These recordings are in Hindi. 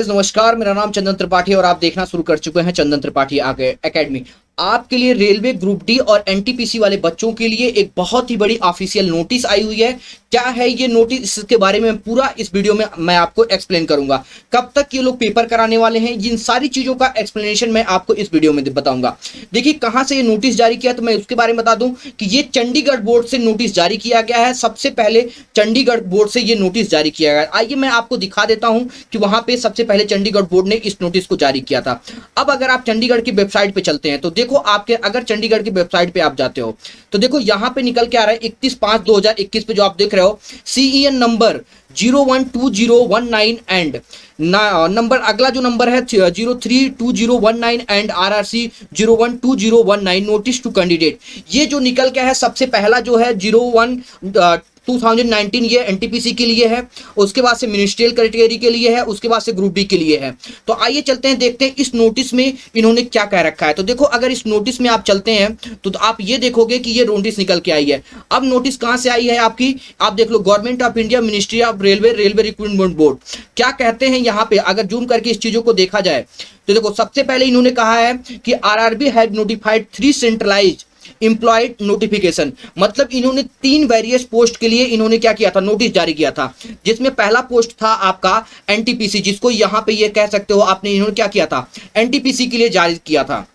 नमस्कार, मेरा नाम चंदन त्रिपाठी और आप देखना शुरू कर चुके हैं चंदन त्रिपाठी आगे एकेडमी। आपके लिए रेलवे ग्रुप डी और एनटीपीसी वाले बच्चों के लिए एक बहुत ही बड़ी ऑफिशियल नोटिस आई हुई है। क्या है ये नोटिस, इसके बारे में पूरा इस वीडियो में मैं आपको एक्सप्लेन करूंगा। कब तक ये लोग पेपर कराने वाले हैं, इन सारी चीजों का एक्सप्लेनेशन मैं आपको इस वीडियो में बताऊंगा। देखिए कहां से ये नोटिस जारी किया, तो मैं उसके बारे में बता दूं कि ये चंडीगढ़ बोर्ड से नोटिस जारी किया गया है। सबसे पहले चंडीगढ़ बोर्ड से ये नोटिस जारी किया गया। आइए मैं आपको दिखा देता हूं कि वहां पे सबसे पहले चंडीगढ़ बोर्ड ने इस नोटिस को जारी किया था। अब अगर आप चंडीगढ़ की वेबसाइट पे चलते हैं तो देखो, आपके अगर चंडीगढ़ की वेबसाइट पे आप जाते हो तो देखो यहां पे निकल के आ रहा है 31/5/2021 पे जो आप देख रहे हो सीईएन नंबर 012019 एंड नंबर, अगला जो नंबर है 032019 and RRC 012019 notice to candidate. ये जो निकल के है सबसे पहला जो है 2019 ये एनटीपीसी के लिए है, उसके बाद से मिनिस्ट्रियल कैटेगरी के लिए है, उसके बाद से ग्रुप डी के लिए है। तो आइए चलते हैं, देखते हैं इस नोटिस में इन्होंने क्या कह रखा है। तो देखो अगर इस नोटिस में आप चलते हैं तो आप ये देखोगे कि ये नोटिस निकल के आई है। अब नोटिस कहां से आई है आपकी, आप देख लो, government of India, ministry of railway, railway recruitment board. क्या कहते हैं यहाँ पे, अगर जूम करके इस चीजों को देखा जाए तो देखो सबसे पहले इन्होंने कहा है कि RRB have notified 3 centralised employed notification. मतलब इन्होंने 3 वेरियस पोस्ट के लिए इन्होंने क्या किया था, नोटिस जारी किया था। जिसमें पहला पोस्ट था आपका एनटीपीसी, जिसको यहां पे ये कह सकते हो आपने, इन्होंने क्या किया था, एनटीपीसी के लिए जारी किया था।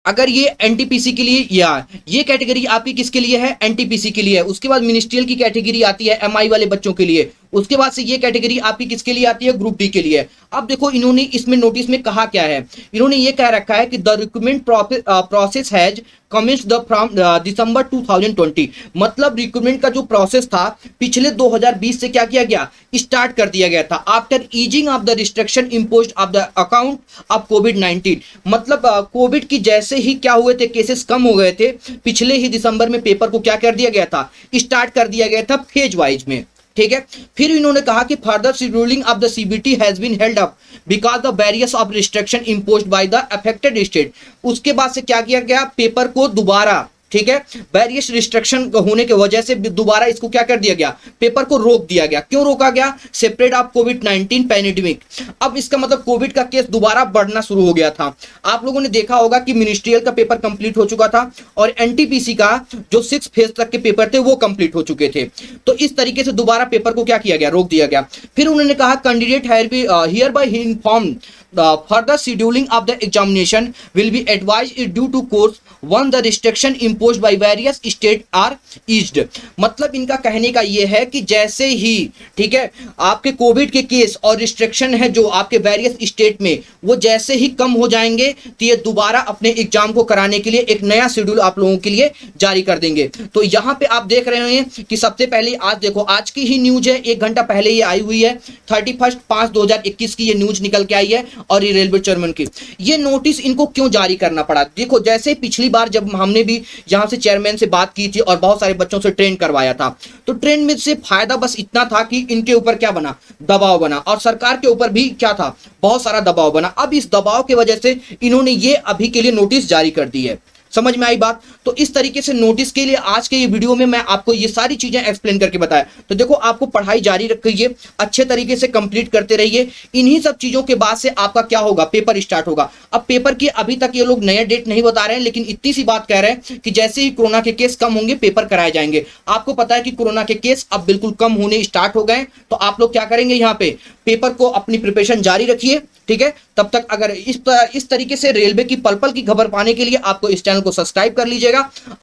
अगर ये एनटीपीसी के लिए, या ये कैटेगरी आपकी किसके लिए है, एनटीपीसी के लिए है। उसके बाद मिनिस्ट्रियल की कैटेगरी आती है एमआई वाले बच्चों के लिए। उसके बाद से ये कैटेगरी आपकी किसके लिए आती है, ग्रुप डी के लिए। अब देखो इन्होंने इसमें नोटिस में कहा क्या है, इन्होंने ये कह रखा है कि the recruitment process has commenced from December 2020। मतलब रिक्रूटमेंट का जो प्रोसेस था पिछले 2020 से क्या किया गया, स्टार्ट कर दिया गया था। After easing of the restriction imposed of the account of कोविड-19। मतलब कोविड की जैसे ही क्या हुए थे, केसेस कम हो गए थे, पिछले ही दिसंबर में पेपर को क्या कर दिया गया था, स्टार्ट कर दिया गया था फेज वाइज में। ठीक है, फिर इन्होंने कहा कि further scheduling of the CBT has been held up because the various of restriction imposed by the affected state. उसके बाद से क्या किया गया, पेपर को दोबारा, ठीक है, वेरियस रिस्ट्रिक्शन होने की वजह से दोबारा इसको क्या कर दिया गया, पेपर को रोक दिया गया। क्यों रोका गया, सेपरेट ऑफ कोविड-19 पैंडेमिक। अब इसका मतलब कोविड का केस दोबारा बढ़ना शुरू हो गया था। आप लोगों ने देखा होगा कि मिनिस्ट्रियल का पेपर कंप्लीट हो चुका था और एनटीपीसी का जो 6 फेज तक के पेपर थे वो कंप्लीट हो चुके थे। तो इस तरीके से दोबारा पेपर को क्या किया गया, रोक दिया गया। फिर उन्होंने कहा candidate here bye inform further scheduling of the examination will be advised due to course one the restriction imposed by various state are eased। मतलब इनका कहने का ये है कि जैसे ही, ठीक है, आपके कोविड के केस और रिस्ट्रिक्शन है जो आपके वेरियस स्टेट में, वो जैसे ही कम हो जाएंगे तो ये दोबारा अपने एग्जाम को कराने के लिए एक नया शेड्यूल आप लोगों के लिए जारी कर देंगे। तो यहाँ पे आप देख रहे हैं कि सबसे पहले आज देखो, आज की ही न्यूज है, 1 घंटा पहले ये आई हुई है, 31/5/2021 की ये न्यूज निकल के आई है। और ये रेलवे चेयरमैन की ये नोटिस इनको क्यों जारी करना पड़ा, देखो जैसे पिछली बार जब हमने भी यहां से चेयरमैन से बात की थी और बहुत सारे बच्चों से ट्रेन करवाया था, तो ट्रेन में से फायदा बस इतना था कि इनके ऊपर क्या बना, दबाव बना, और सरकार के ऊपर भी क्या था, बहुत सारा दबाव बना। अब इस दबाव की वजह से इन्होंने ये अभी के लिए नोटिस जारी कर दी है। समझ में आई बात। तो इस तरीके से नोटिस के लिए आज के ये वीडियो में मैं आपको ये सारी चीजें एक्सप्लेन करके बताया। तो देखो आपको पढ़ाई जारी रखिए, अच्छे तरीके से कंप्लीट करते रहिए। इन्हीं सब चीजों के बाद से आपका क्या होगा, पेपर स्टार्ट होगा। अब पेपर की अभी तक ये लोग नया डेट नहीं बता रहे हैं, लेकिन इतनी सी बात कह रहे हैं कि जैसे ही कोरोना के केस कम होंगे पेपर कराए जाएंगे। आपको पता है कि कोरोना के केस अब बिल्कुल कम होने स्टार्ट हो गए, तो आप लोग क्या करेंगे, यहाँ पे पेपर को अपनी प्रिपरेशन जारी रखिए। ठीक है, तब तक अगर इस तरीके से रेलवे की पल पल की खबर पाने के लिए आपको इस चैनल को सब्सक्राइब कर लीजिएगा।